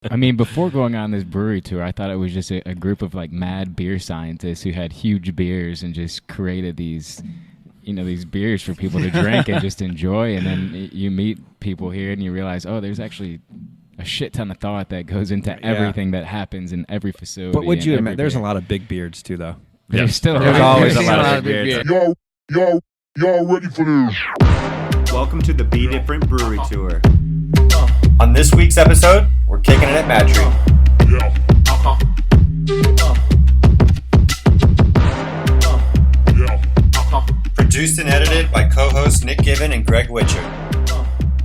I mean, before going on this brewery tour, I thought it was just a group of like mad beer scientists who had huge beers and just created these, these beers for people to drink and just enjoy. And then you meet people here and you realize, oh, there's actually a shit ton of thought that goes into everything that happens in every facility. But would you admit, there's a lot of big beards too, though. There's always a lot of big beards. Y'all ready for this? Welcome to the Be Different Brewery Tour. On this week's episode, we're kicking it at MadTree. Produced and edited by co-hosts Nick Given and Greg Witcher.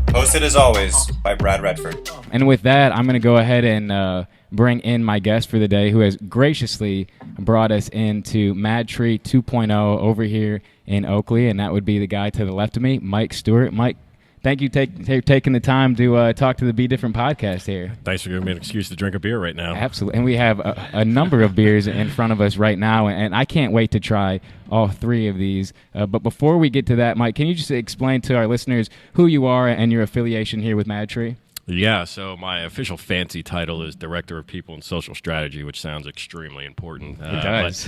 Hosted as always by Brad Redford. And with that, I'm going to go ahead and bring in my guest for the day, who has graciously brought us into MadTree 2.0 over here in Oakley, and that would be the guy to the left of me, Mike Stuart. Mike, thank you for taking the time to talk to the Be Different podcast here. Thanks for giving me an excuse to drink a beer right now. Absolutely. And we have a number of beers in front of us right now, and I can't wait to try all three of these. But before we get to that, Mike, can you just explain to our listeners who you are and your affiliation here with MadTree? Yeah, so my official fancy title is Director of People and Social Strategy, which sounds extremely important. It does.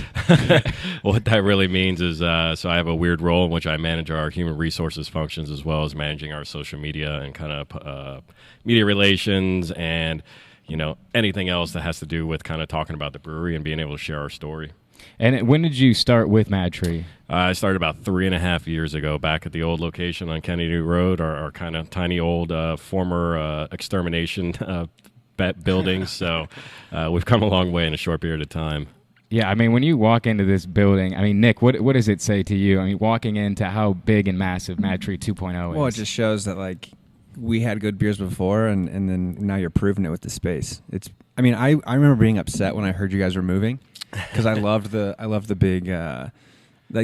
What that really means is, so I have a weird role in which I manage our human resources functions as well as managing our social media and kind of media relations and, anything else that has to do with kind of talking about the brewery and being able to share our story. And when did you start with MadTree? I started about 3.5 years ago back at the old location on Kennedy Road, our kind of tiny old former extermination buildings. So we've come a long way in a short period of time. Yeah, I mean, when you walk into this building, I mean, Nick, what does it say to you? I mean, walking into how big and massive MadTree 2.0 is. Well, it just shows that, we had good beers before, and then now you're proving it with the space. I remember being upset when I heard you guys were moving. Because I loved the big,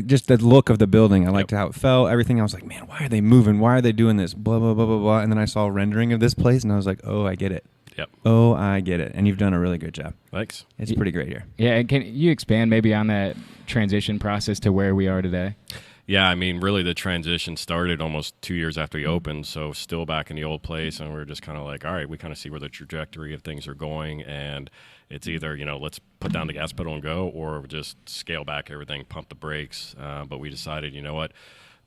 just the look of the building. I liked how it felt, everything. I was like, man, why are they moving? Why are they doing this? Blah, blah, blah, blah, blah. And then I saw a rendering of this place, and I was like, oh, I get it. Yep. Oh, I get it. And you've done a really good job. Thanks. It's pretty great here. Yeah, and can you expand maybe on that transition process to where we are today? Yeah, I mean, really the transition started almost 2 years after we opened, so still back in the old place, and we were just kind of like, all right, we kind of see where the trajectory of things are going, and it's either, let's put down the gas pedal and go, or just scale back everything, pump the brakes. But we decided, you know what,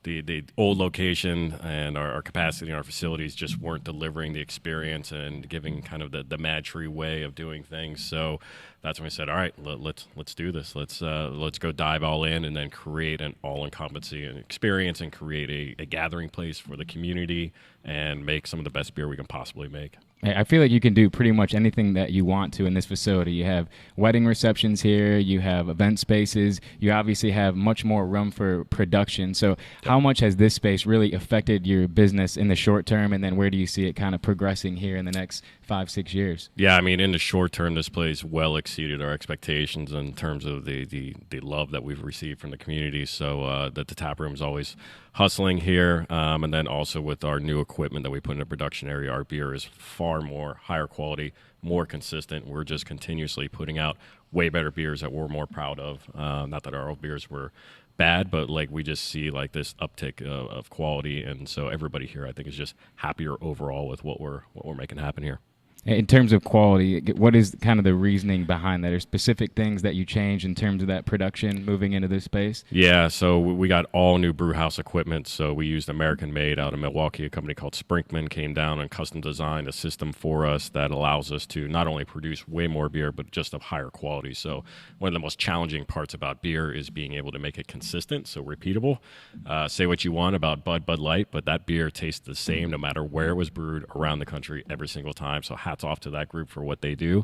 the old location and our capacity in our facilities just weren't delivering the experience and giving kind of the MadTree way of doing things. So that's when we said, all right, let's do this. Let's go dive all in and then create an all-encompassing experience and create a gathering place for the community and make some of the best beer we can possibly make. I feel like you can do pretty much anything that you want to in this facility. You have wedding receptions here. You have event spaces. You obviously have much more room for production. So how much has this space really affected your business in the short term, and then where do you see it kind of progressing here in the next 5-6 years? Yeah, I mean, in the short term, this place well exceeded our expectations in terms of the love that we've received from the community. So the tap room is always hustling here, and then also with our new equipment that we put in the production area, our beer is far more higher quality, more consistent. We're just continuously putting out way better beers that we're more proud of. Not that our old beers were bad, but we just see this uptick of quality, and so everybody here I think is just happier overall with what we're making happen here. In terms of quality, what is kind of the reasoning behind that? Are specific things that you changed in terms of that production moving into this space? Yeah, so we got all new brew house equipment. So we used American-made out of Milwaukee. A company called Sprinkman came down and custom designed a system for us that allows us to not only produce way more beer, but just of higher quality. So one of the most challenging parts about beer is being able to make it consistent, so repeatable. Say what you want about Bud Light, but that beer tastes the same no matter where it was brewed around the country every single time. So hats off to that group for what they do,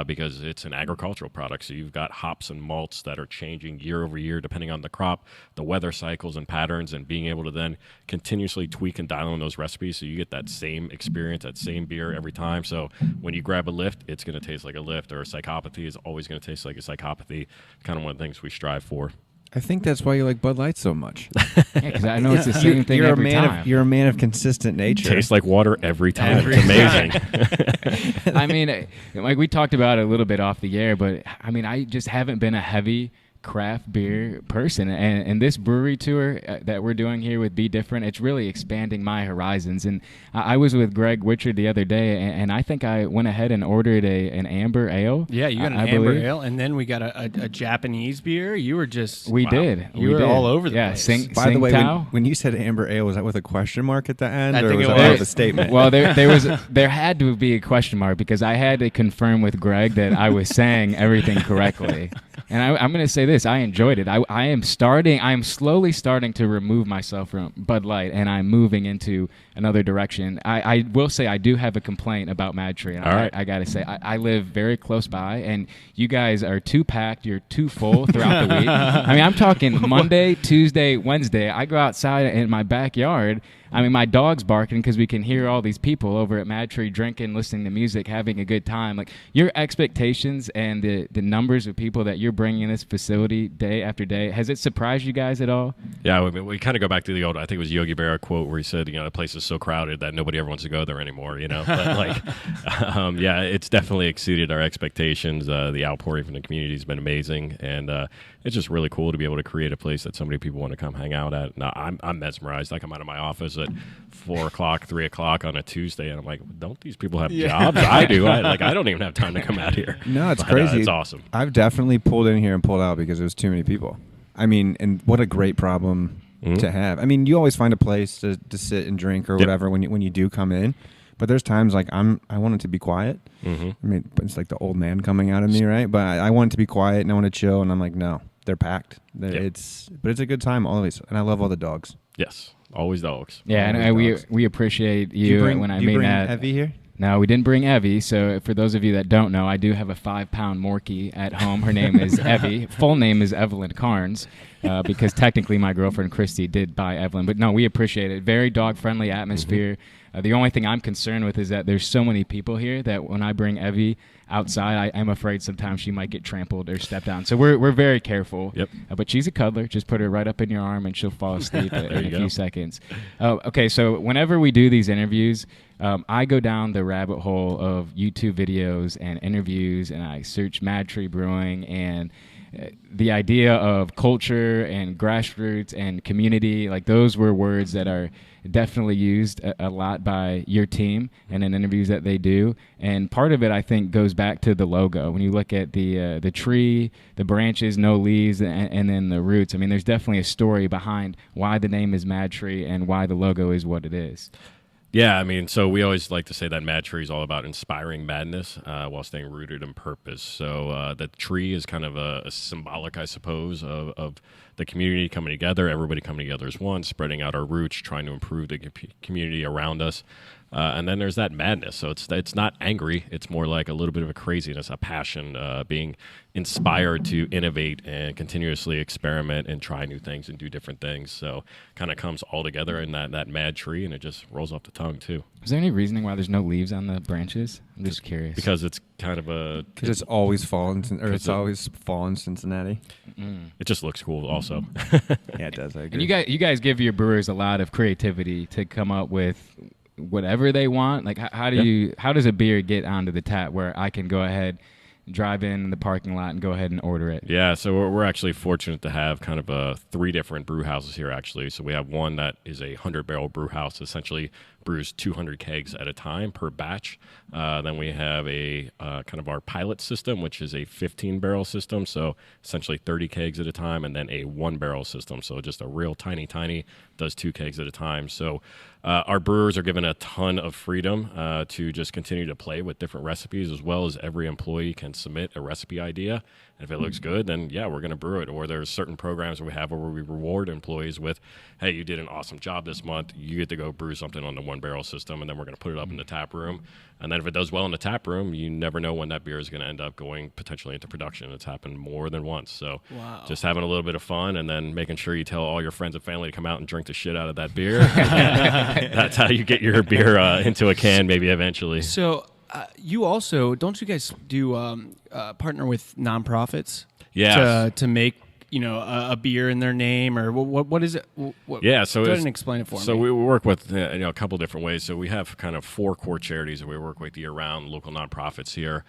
because it's an agricultural product. So you've got hops and malts that are changing year over year depending on the crop, the weather cycles and patterns, and being able to then continuously tweak and dial in those recipes so you get that same experience, that same beer every time. So when you grab a lift, it's going to taste like a lift, or a PsycHOPathy is always going to taste like a PsycHOPathy. Kind of one of the things we strive for. I think that's why you like Bud Light so much. Because I know it's the same thing every time. You're a man of consistent nature. Tastes like water every time. It's amazing. I mean, we talked about it a little bit off the air, but I mean, I just haven't been a heavy craft beer person, and this brewery tour that we're doing here with Be Different, it's really expanding my horizons. And I was with Greg Witcher the other day, and I think I went ahead and ordered an amber ale. Yeah, you got an amber ale, and then we got a Japanese beer. You were just we did. You were all over the place. By the way, Tsingtao. when you said amber ale, was that with a question mark at the end, I or think was it that more was. of a statement? Well, there had to be a question mark because I had to confirm with Greg that I was saying everything correctly. And I'm going to say this: I enjoyed it. I am slowly starting to remove myself from Bud Light, and I'm moving into another direction. I will say I do have a complaint about MadTree. All right. I got to say I live very close by, and you guys are too packed. You're too full throughout the week. I mean, I'm talking Monday, Tuesday, Wednesday. I go outside in my backyard. I mean, my dog's barking because we can hear all these people over at MadTree drinking, listening to music, having a good time. Like, your expectations and the numbers of people that you're bringing in this facility day after day, has it surprised you guys at all? Yeah, we kind of go back to the old, I think it was Yogi Berra quote where he said, the place is so crowded that nobody ever wants to go there anymore, But, yeah, it's definitely exceeded our expectations. The outpouring from the community has been amazing, and it's just really cool to be able to create a place that so many people want to come hang out at. Now, I'm mesmerized. I come out of my office at 4 o'clock, 3 o'clock on a Tuesday, and I'm like, don't these people have jobs? I do. I don't even have time to come out here. No, it's But, crazy. It's awesome. I've definitely pulled in here and pulled out because there was too many people. I mean, and what a great problem to have. I mean, you always find a place to sit and drink or whatever when you do come in. But there's times like I want it to be quiet. I mean, it's like the old man coming out of me, right? But I want it to be quiet and I want to chill, and I'm like, no, they're packed. But it's a good time always, and I love all the dogs. Yes, always dogs. Yeah, and we appreciate you when I made that. Evie here? No, we didn't bring Evie. So for those of you that don't know, I do have a 5-pound Morkie at home. Her name is Evie. Full name is Evelyn Carnes, because technically my girlfriend Christy did buy Evelyn. But no, we appreciate it. Very dog-friendly atmosphere. The only thing I'm concerned with is that there's so many people here that when I bring Evie outside, I'm afraid sometimes she might get trampled or stepped on. So we're very careful. Yep. But she's a cuddler. Just put her right up in your arm and she'll fall asleep in a go. few seconds. Okay, so whenever we do these interviews, I go down the rabbit hole of YouTube videos and interviews, and I search MadTree Brewing, and the idea of culture and grassroots and community, like those were words that are definitely used a lot by your team and in interviews that they do. And part of it, I think, goes back to the logo. When you look at the tree, the branches, no leaves, and then the roots, I mean, there's definitely a story behind why the name is MadTree and why the logo is what it is. Yeah, I mean, so we always like to say that MadTree is all about inspiring madness while staying rooted in purpose. So the tree is kind of a symbolic, I suppose, of the community coming together, everybody coming together as one, spreading out our roots, trying to improve the community around us. And then there's that madness. So it's not angry. It's more like a little bit of a craziness, a passion, being inspired to innovate and continuously experiment and try new things and do different things. So kind of comes all together in that MadTree, and it just rolls off the tongue too. Is there any reasoning why there's no leaves on the branches? I'm just curious. Because it's kind of because it's always fall it's always fall in Cincinnati. It just looks cool also. Yeah, it does. I And agree. you guys give your brewers a lot of creativity to come up with whatever they want. Like, how does a beer get onto the tap where I can go ahead, drive in the parking lot, and go ahead and order it? Yeah, so we're actually fortunate to have kind of 3 different brew houses here, actually. So we have one that is a 100-barrel brew house, essentially brews 200 kegs at a time per batch. Then we have a kind of our pilot system, which is a 15-barrel system, so essentially 30 kegs at a time, and then a 1-barrel system, so just a real tiny, does 2 kegs at a time. So our brewers are given a ton of freedom to just continue to play with different recipes, as well as every employee can submit a recipe idea. And if it looks good, then yeah, we're going to brew it. Or there's certain programs we have where we reward employees with, hey, you did an awesome job this month. You get to go brew something on the 1-barrel system, and then we're going to put it up in the tap room. And then if it does well in the tap room, you never know when that beer is going to end up going potentially into production. It's happened more than once. So just having a little bit of fun, and then making sure you tell all your friends and family to come out and drink the shit out of that beer. That's how you get your beer into a can, maybe eventually. So you also, don't you guys do partner with nonprofits? Yes. To make a beer in their name, or what is it? Yeah, so go ahead and explain it for me. So we work with a couple different ways. So we have kind of 4 core charities that we work with year-round, local nonprofits here,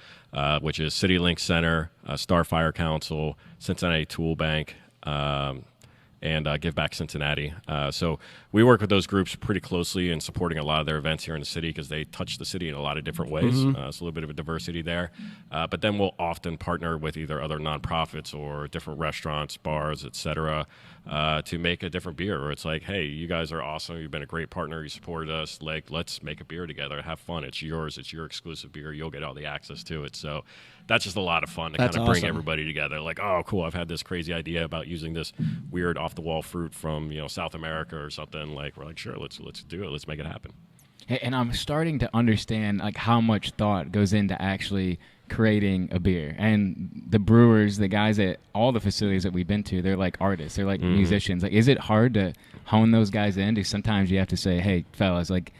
which is City Link Center, Starfire Council, Cincinnati Tool Bank, and Give Back Cincinnati. So we work with those groups pretty closely in supporting a lot of their events here in the city because they touch the city in a lot of different ways. So a little bit of a diversity there. But then we'll often partner with either other nonprofits or different restaurants, bars, et cetera, to make a different beer. Where it's like, hey, you guys are awesome. You've been a great partner. You supported us. Like, let's make a beer together. Have fun. It's yours. It's your exclusive beer. You'll get all the access to it. So that's just a lot of fun to kind of bring everybody together. Like, oh, cool, I've had this crazy idea about using this weird off-the-wall fruit from South America or something. Like, we're like, sure, let's do it. Let's make it happen. And I'm starting to understand like how much thought goes into actually creating a beer. And the brewers, the guys at all the facilities that we've been to, they're like artists. They're like musicians. Like, is it hard to hone those guys in? Because sometimes you have to say, hey, fellas, like,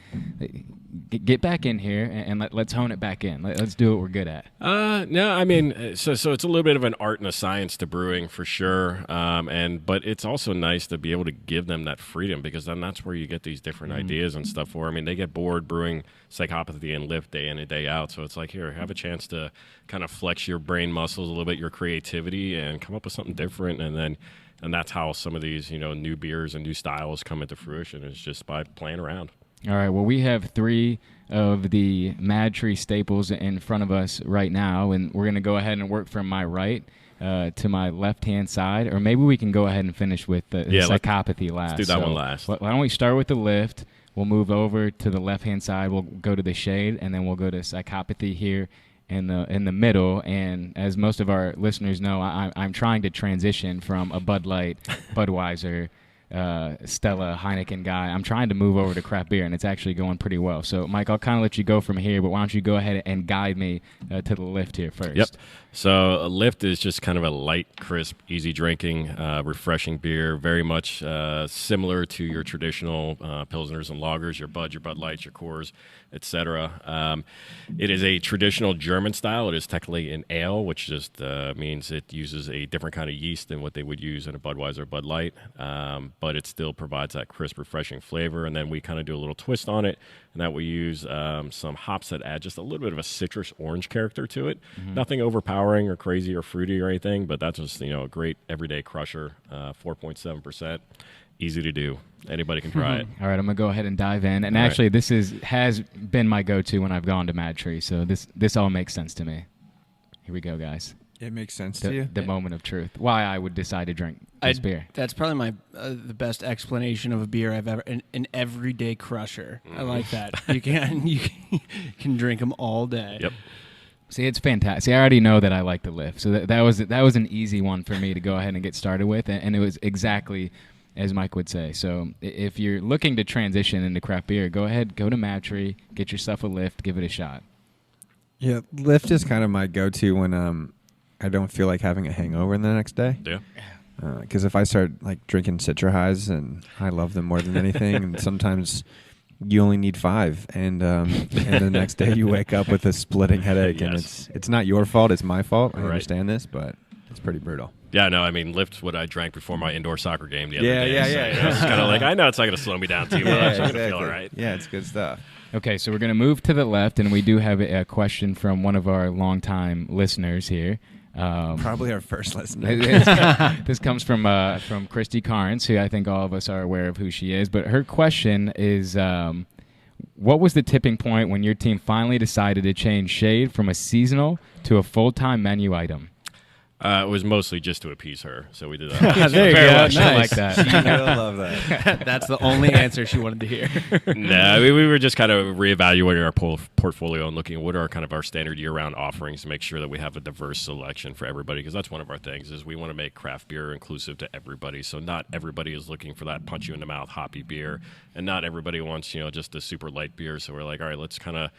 get back in here and let's hone it back in. Let's do what we're good at. No, I mean, so it's a little bit of an art and a science to brewing for sure. But it's also nice to be able to give them that freedom because then that's where you get these different ideas and stuff for. I mean, they get bored brewing PsycHOPathy and Lift day in and day out. So it's like, here, have a chance to kind of flex your brain muscles a little bit, your creativity, and come up with something different. And that's how some of these, new beers and new styles come into fruition is just by playing around. All right, well, we have 3 of the MadTree staples in front of us right now, and we're going to go ahead and work from my right to my left-hand side, or maybe we can go ahead and finish with the PsycHOPathy last. Let's do that one last. Why don't we start with the Lift? We'll move over to the left-hand side. We'll go to the Shade, and then we'll go to PsycHOPathy here in the middle. And as most of our listeners know, I'm trying to transition from a Bud Light, Budweiser, Stella, Heineken guy. I'm trying to move over to craft beer, and it's actually going pretty well. So, Mike, I'll kind of let you go from here, but why don't you go ahead and guide me to the Lift here first? Yep. So a Lift is just kind of a light, crisp, easy drinking, refreshing beer, very much similar to your traditional Pilsners and lagers, your Bud Lights, your Coors, etc. It is a traditional German style. It is technically an ale, which just means it uses a different kind of yeast than what they would use in a Budweiser or Bud Light, but it still provides that crisp, refreshing flavor. And then we kind of do a little twist on it, and that we use some hops that add just a little bit of a citrus orange character to it. Nothing overpowering or crazy or fruity or anything, but that's just a great everyday crusher. 4.7%, easy to do. Anybody can try it. All right, I'm gonna go ahead and dive in. And actually, this has been my go-to when I've gone to MadTree, so this all makes sense to me. Here we go, guys. It makes sense to you. The moment of truth. Why I would decide to drink this beer. That's probably my the best explanation of a beer I've ever. An everyday crusher. I like that. You can drink them all day. Yep. See, it's fantastic. See, I already know that I like the Lift, so that was an easy one for me to go ahead and get started with, and it was exactly as Mike would say. So if you're looking to transition into craft beer, go ahead, go to MadTree, get yourself a Lift, give it a shot. Yeah, Lift is kind of my go-to when I don't feel like having a hangover the next day. Yeah. Because if I start drinking Citra Highs, and I love them more than anything, and sometimes you only need 5, and the next day you wake up with a splitting headache, and it's not your fault, it's my fault. I understand this, but it's pretty brutal. Yeah, no, I mean, Lift's what I drank before my indoor soccer game the other day. Yeah. It's kind of like, I know it's not going to slow me down too much. I'm going to feel all right. Yeah, it's good stuff. Okay, so we're going to move to the left, and we do have a question from one of our longtime listeners here. Probably our first listener. This comes from Christy Carnes, who I think all of us are aware of who she is. But her question is, what was the tipping point when your team finally decided to change Shade from a seasonal to a full-time menu item? It was mostly just to appease her, so we did that. There you go. Nice. Nice. Like that. I love that. That's the only answer she wanted to hear. No, we were just kind of reevaluating our portfolio and looking at what are kind of our standard year-round offerings to make sure that we have a diverse selection for everybody, because that's one of our things is we want to make craft beer inclusive to everybody. So not everybody is looking for that punch-you-in-the-mouth hoppy beer, and not everybody wants just a super light beer. So we're like, all right, let's kind of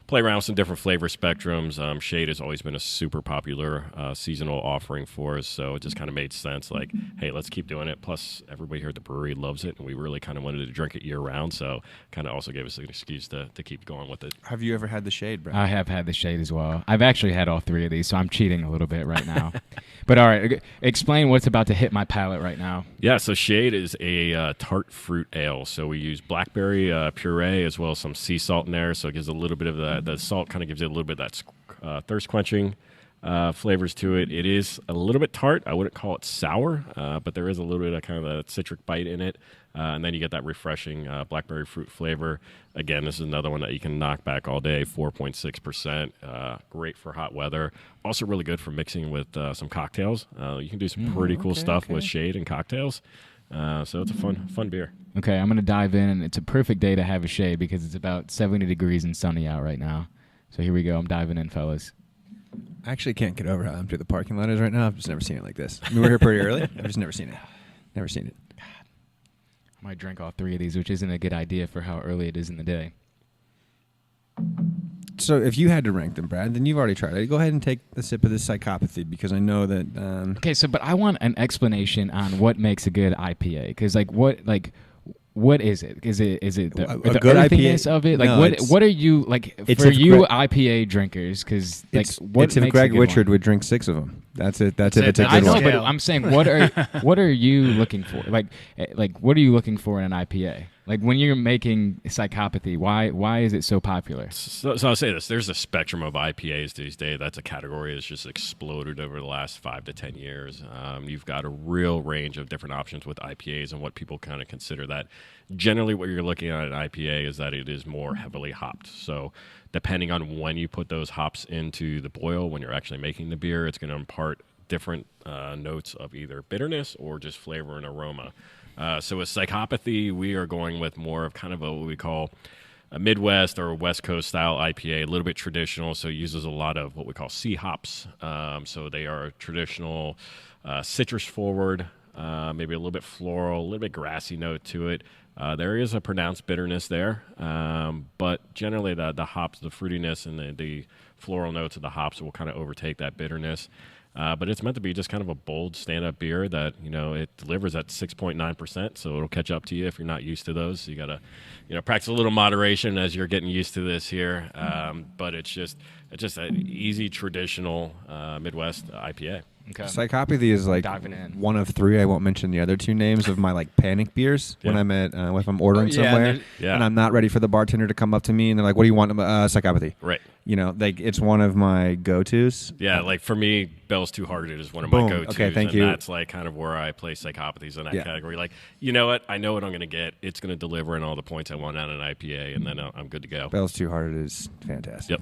play around with some different flavor spectrums. Shade has always been a super popular seasonal offering for us, so it just kind of made sense. Like, hey, let's keep doing it. Plus, everybody here at the brewery loves it, and we really kind of wanted to drink it year-round, so kind of also gave us an excuse to keep going with it. Have you ever had the Shade, Brad? I have had the Shade as well. I've actually had all 3 of these, so I'm cheating a little bit right now. But all right, explain what's about to hit my palate right now. Yeah, so Shade is a tart fruit ale. So we use blackberry puree as well as some sea salt in there. So it gives a little bit of the salt kind of gives it a little bit of that thirst quenching flavors to it. It is a little bit tart. I wouldn't call it sour, but there is a little bit of kind of a citric bite in it. And then you get that refreshing blackberry fruit flavor. Again, this is another one that you can knock back all day, 4.6%. Great for hot weather. Also really good for mixing with some cocktails. You can do some pretty cool stuff with Shade and cocktails. So it's a fun beer. Okay, I'm going to dive in, and it's a perfect day to have a Shade because it's about 70 degrees and sunny out right now. So here we go. I'm diving in, fellas. I actually can't get over how empty the parking lot is right now. I've just never seen it like this. I mean, we're here pretty early. I've just never seen it. Never seen it. I might drink all 3 of these, which isn't a good idea for how early it is in the day. So if you had to rank them, Brad, then you've already tried it. Go ahead and take a sip of this PsycHOPathy because I know that... Okay, but I want an explanation on what makes a good IPA. Because, what is it? Is it the good earthiness IPA of it? Like, no, what are you like it's for you Greg, IPA drinkers? Because it's what if makes Greg a good Richard one? would drink 6 of them. That's it. That's if it's a I good I know, one. but I'm saying, what are you looking for? Like, what are you looking for in an IPA? Like when you're making PsycHOPathy, why is it so popular? So I'll say this: there's a spectrum of IPAs these days. That's a category that's just exploded over the last 5 to 10 years. You've got a real range of different options with IPAs and what people kind of consider that. Generally, what you're looking at an IPA is that it is more heavily hopped. So depending on when you put those hops into the boil, when you're actually making the beer, it's going to impart different notes of either bitterness or just flavor and aroma. So with PsycHOPathy, we are going with more of kind of what we call a Midwest or West Coast style IPA, a little bit traditional, so it uses a lot of what we call C hops. So they are traditional citrus forward, maybe a little bit floral, a little bit grassy note to it. There is a pronounced bitterness there, but generally the hops, the fruitiness and the floral notes of the hops will kind of overtake that bitterness. But it's meant to be just kind of a bold stand-up beer that, it delivers at 6.9%, so it'll catch up to you if you're not used to those. So you got to, practice a little moderation as you're getting used to this here. But it's just an easy, traditional Midwest IPA. Okay. PsycHOPathy is like Diving in. one of 3. I won't mention the other 2 names of my panic beers when I'm at if I'm ordering somewhere and I'm not ready for the bartender to come up to me and they're like, "What do you want?" PsycHOPathy. Right. It's one of my go-tos. Yeah, like for me, Bell's Too Hearted is one of Boom. my go-tos. Okay, thank you. That's like kind of where I place PsycHOPathies in that category. Like, you know what? I know what I'm going to get. It's going to deliver in all the points I want out of an IPA, and then I'm good to go. Bell's Too Hearted is fantastic. Yep.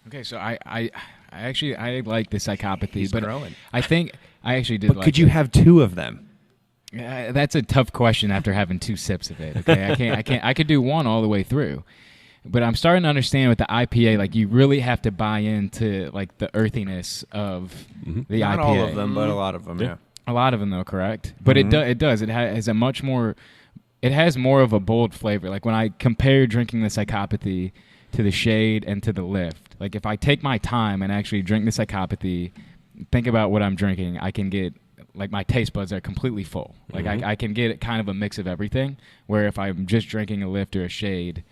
Okay, so I like the PsycHOPathy, He's but growing. I think I actually did. But like could you have 2 of them? That's a tough question after having 2 sips of it. Okay, I can't. I could do one all the way through, but I'm starting to understand with the IPA, like you really have to buy into like the earthiness of the Not IPA. all of them, but a lot of them. Yeah. A lot of them, though, correct? But it does. It has a much more. It has more of a bold flavor. Like when I compare drinking the PsycHOPathy to the Shade and to the Lift, like if I take my time and actually drink the PsycHOPathy, think about what I'm drinking, I can get like my taste buds are completely full. Like I can get kind of a mix of everything. Where if I'm just drinking a Lift or a Shade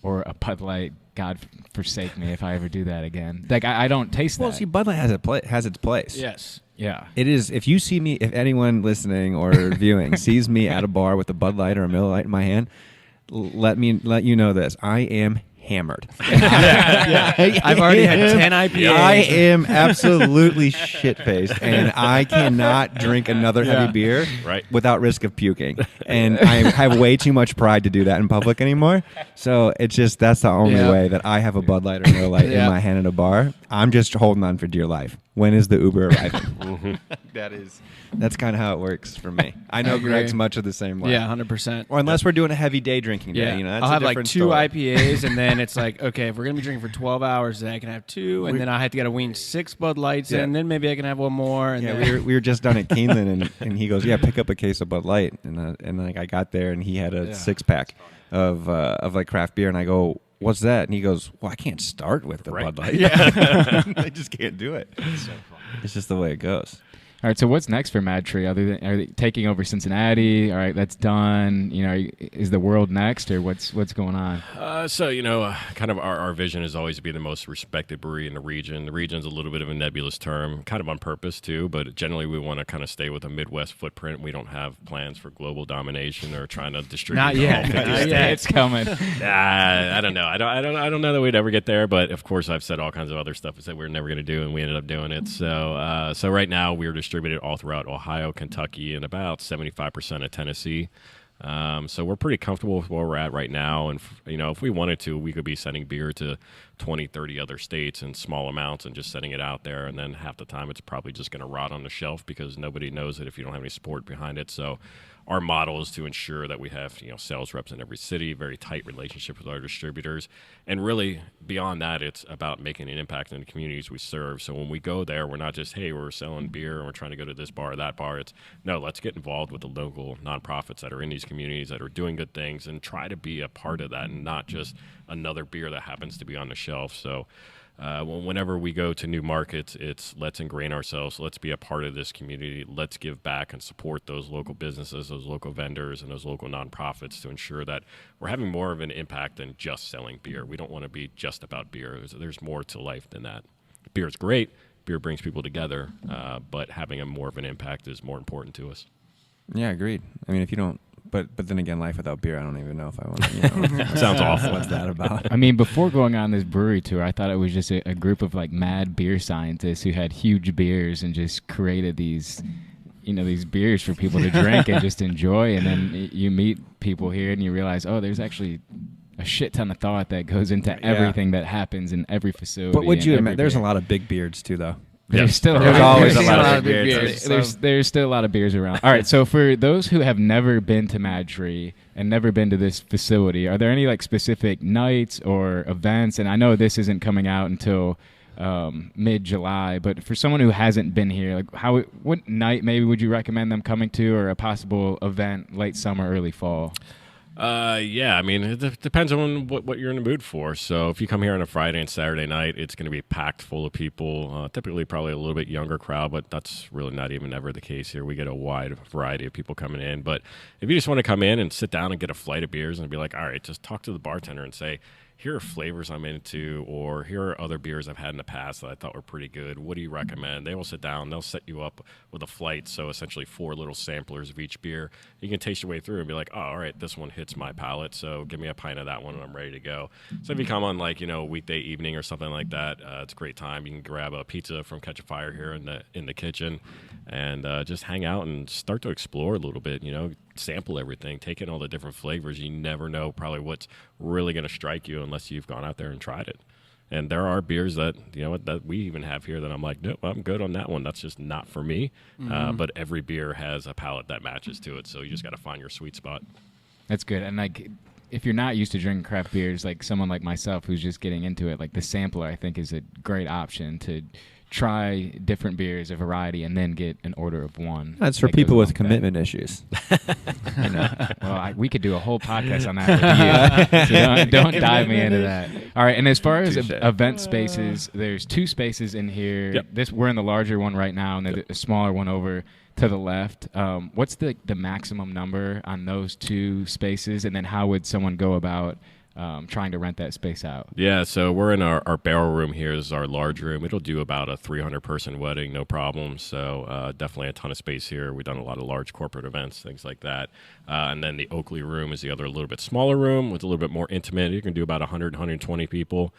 or a Bud Light, God forsake me if I ever do that again. Like I don't taste Well, that. see, Bud Light has its place. Yes. Yeah. It is. If you see me, if anyone listening or viewing sees me at a bar with a Bud Light or a Miller Lite in my hand, let you know this: I am hammered. I've already had 10 IPAs. I am absolutely shit-faced, and I cannot drink another heavy beer without risk of puking. And I have way too much pride to do that in public anymore. So it's just that's the only way that I have a Bud Light or Miller Lite in my hand at a bar. I'm just holding on for dear life. When is the Uber arriving? That's kind of how it works for me. I know Greg's much of the same way. Yeah, 100%. Or unless we're doing a heavy day drinking day. That's I'll a have like 2 story. IPAs, and then it's like, okay, if we're going to be drinking for 12 hours, then I can have 2, and then I have to get a wean 6 Bud Lights, and then maybe I can have one more. And then we were just done at Keeneland, and he goes, pick up a case of Bud Light. And like I got there, and he had a 6-pack of like craft beer, and I go, what's that? And he goes, well, I can't start with the Right. Bud Light. Yeah. I just can't do it. It's just the way it goes. All right, so what's next for MadTree? Other than are they taking over Cincinnati? All right, that's done. Is the world next, or what's going on? Kind of our vision is always to be the most respected brewery in the region. The region's a little bit of a nebulous term, kind of on purpose too, but generally we want to kind of stay with a Midwest footprint. We don't have plans for global domination or trying to distribute. Not yet. all 50 Not states. yet. It's coming. I don't know. I don't know that we'd ever get there, but of course I've said all kinds of other stuff that we're never going to do, and we ended up doing it. So right now we're distributed all throughout Ohio, Kentucky, and about 75% of Tennessee. So we're pretty comfortable with where we're at right now. And, if we wanted to, we could be sending beer to 20, 30 other states in small amounts and just setting it out there. And then half the time it's probably just going to rot on the shelf because nobody knows it if you don't have any support behind it. So our model is to ensure that we have, sales reps in every city, very tight relationship with our distributors. And really, beyond that, it's about making an impact in the communities we serve. So when we go there, we're not just, hey, we're selling beer and we're trying to go to this bar or that bar. It's, no, let's get involved with the local nonprofits that are in these communities that are doing good things and try to be a part of that and not just another beer that happens to be on the shelf. So whenever we go to new markets, it's let's ingrain ourselves, let's be a part of this community, let's give back and support those local businesses, those local vendors, and those local nonprofits to ensure that we're having more of an impact than just selling beer. We don't want to be just about beer. There's more to life than that. Beer is great. Beer brings people together, but having more of an impact is more important to us. Yeah, agreed. I mean, if you don't, but then again, life without beer, I don't even know if I want to. Sounds awful. What's that about? I mean, before going on this brewery tour, I thought it was just a group of like mad beer scientists who had huge beers and just created these beers for people to drink and just enjoy. And then you meet people here and you realize, oh, there's actually a shit ton of thought that goes into everything that happens in every facility. But would you and admit, every there's beer. a lot of big beards too, though. There's still There's always a lot of big beers. beers. There's still a lot of beers around. All right, so for those who have never been to MadTree and never been to this facility, are there any like specific nights or events? And I know this isn't coming out until mid-July, but for someone who hasn't been here, like what night maybe would you recommend them coming to, or a possible event late summer, early fall? I mean, it depends on what you're in the mood for. So if you come here on a Friday and Saturday night, it's going to be packed full of people, typically probably a little bit younger crowd, but that's really not even ever the case here. We get a wide variety of people coming in. But if you just want to come in and sit down and get a flight of beers and be like, all right, just talk to the bartender and say, here are flavors I'm into, or here are other beers I've had in the past that I thought were pretty good. What do you recommend? They will sit down. They'll set you up with a flight, so essentially 4 little samplers of each beer. You can taste your way through and be like, oh, all right, this one hits my palate, so give me a pint of that one and I'm ready to go. So if you come on a weekday evening or something like that, it's a great time. You can grab a pizza from Catch a Fire here in the kitchen and just hang out and start to explore a little bit, sample everything, take in all the different flavors. You never know probably what's really going to strike you unless you've gone out there and tried it. And there are beers that that we even have here that I'm like, nope, I'm good on that one. That's just not for me. But every beer has a palate that matches to it, so you just got to find your sweet spot. That's good. And like, if you're not used to drinking craft beers, like someone like myself who's just getting into it, like the sampler I think is a great option to try different beers, a variety, and then get an order of one. That's for people with commitment issues. Well, we could do a whole podcast on that with you. So don't dive me into that. All right, and as far as event spaces, there's 2 spaces in here. Yep. We're in the larger one right now, and there's a smaller one over to the left. What's the maximum number on those 2 spaces, and then how would someone go about trying to rent that space out? Yeah, so we're in our barrel room here. This is our large room. It'll do about a 300-person wedding, no problem. So definitely a ton of space here. We've done a lot of large corporate events, things like that. And then the Oakley room is the other little bit smaller room with a little bit more intimate. You can do about 100, 120 people.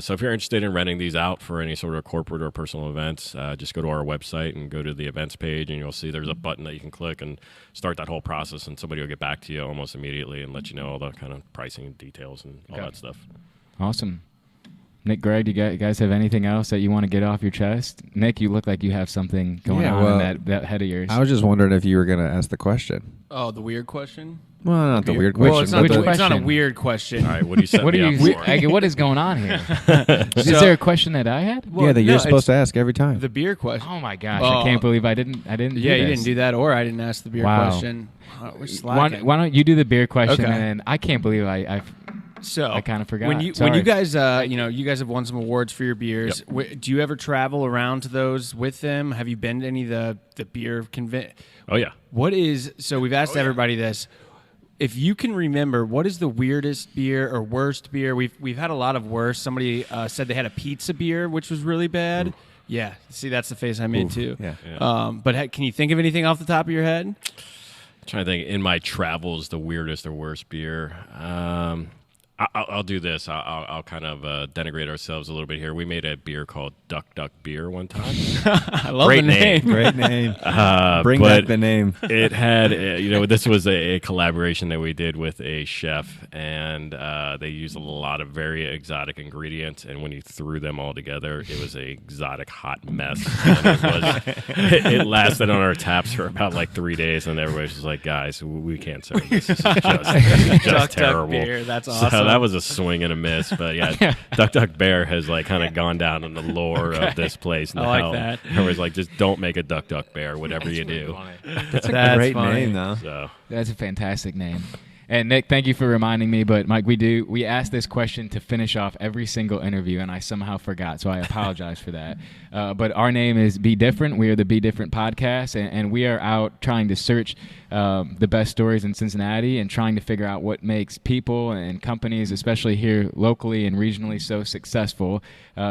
So if you're interested in renting these out for any sort of corporate or personal events, just go to our website and go to the events page, and you'll see there's a button that you can click and start that whole process, and somebody will get back to you almost immediately and let you know all the kind of pricing and details and all that stuff. Awesome. Nick, Greg, do you guys have anything else that you want to get off your chest? Nick, you look like you have something going on in that head of yours. I was just wondering if you were going to ask the question. Oh, the weird question? Well, not the weird Well, question. it's not a weird question. All right, what do you set me up for? What is going on here? Is there a question that I had? Well, yeah, that you're no, supposed to ask every time. The beer question. Oh my gosh, I can't believe I didn't do Yeah, you this. didn't do that, or I didn't ask the beer question. We're slacking. Why don't you do the beer question? Okay. And I can't believe So I kind of forgot. When you guys, you guys have won some awards for your beers. Do you ever travel around to those with them? Have you been to any of the beer convention? Oh yeah. We've asked everybody this. If you can remember, what is the weirdest beer or worst beer? We've had a lot of worst. Somebody said they had a pizza beer, which was really bad. Ooh. Yeah. See, that's the face I made too. Yeah. But can you think of anything off the top of your head? I'm trying to think. In my travels, the weirdest or worst beer. I'll do this. I'll kind of denigrate ourselves a little bit here. We made a beer called Duck Duck Beer one time. I love the name. Great name. Bring back the name. It had, this was a collaboration that we did with a chef, and they used a lot of very exotic ingredients. And when you threw them all together, it was an exotic hot mess. And it lasted on our taps for about like 3 days, and everybody was just like, "Guys, we can't serve this. This is just Duck terrible." Duck Beer. That's awesome. So that was a swing and a miss, but yeah, Duck Duck Bear has like kind of gone down in the lore of this place now. I like that. Everybody's like, just don't make a Duck Duck Bear, whatever you do. That's a great funny. name, though. So That's a fantastic name. And Nick, thank you for reminding me. But Mike, we asked this question to finish off every single interview, and I somehow forgot, so I apologize for that. But our name is Be Different. We are the Be Different podcast, and we are out trying to search the best stories in Cincinnati and trying to figure out what makes people and companies, especially here locally and regionally, so successful.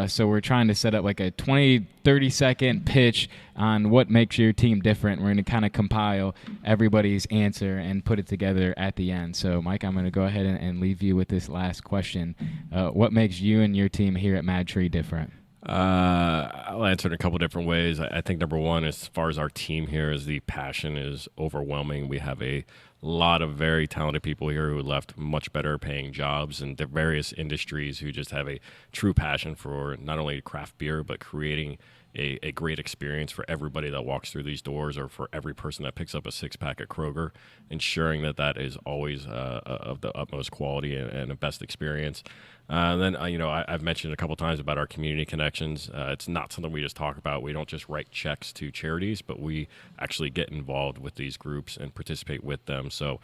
So we're trying to set up like a 20, 30-second pitch on what makes your team different. We're going to kind of compile everybody's answer and put it together at the end. So, Mike, I'm going to go ahead and leave you with this last question. What makes you and your team here at MadTree different? I'll answer it in a couple different ways. I think number one, as far as our team here, is the passion is overwhelming. We have a lot of very talented people here who left much better paying jobs in the various industries who just have a true passion for not only craft beer, but creating a great experience for everybody that walks through these doors, or for every person that picks up a six-pack at Kroger, ensuring that is always of the utmost quality and the best experience. Then, I've mentioned a couple times about our community connections. It's not something we just talk about. We don't just write checks to charities, but we actually get involved with these groups and participate with them. So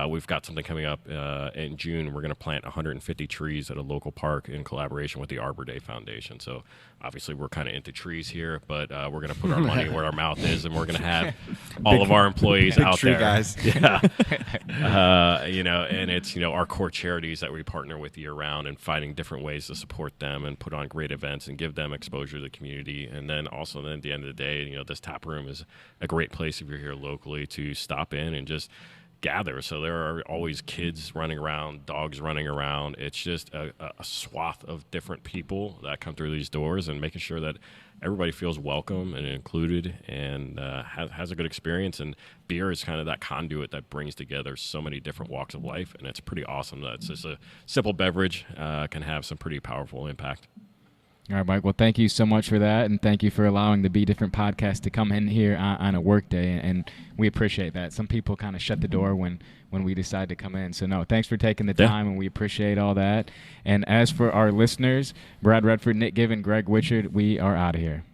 we've got something coming up in June. We're going to plant 150 trees at a local park in collaboration with the Arbor Day Foundation. So obviously we're kind of into trees here, but we're going to put our money where our mouth is, and we're going to have all of our employees out tree there. Guys. Yeah. And it's, our core charities that we partner with year round, and finding different ways to support them and put on great events and give them exposure to the community. And then also at the end of the day, this tap room is a great place if you're here locally to stop in and just gather. So there are always kids running around, dogs running around. It's just a swath of different people that come through these doors, and making sure that everybody feels welcome and included and has a good experience. And beer is kind of that conduit that brings together so many different walks of life, and it's pretty awesome that it's just a simple beverage can have some pretty powerful impact. All right, Mike. Well, thank you so much for that, and thank you for allowing the Be Different podcast to come in here on a work day, and we appreciate that. Some people kind of shut the door when we decide to come in. So, no, thanks for taking the time, and we appreciate all that. And as for our listeners, Brad Redford, Nick Given, Greg Wichard, we are out of here.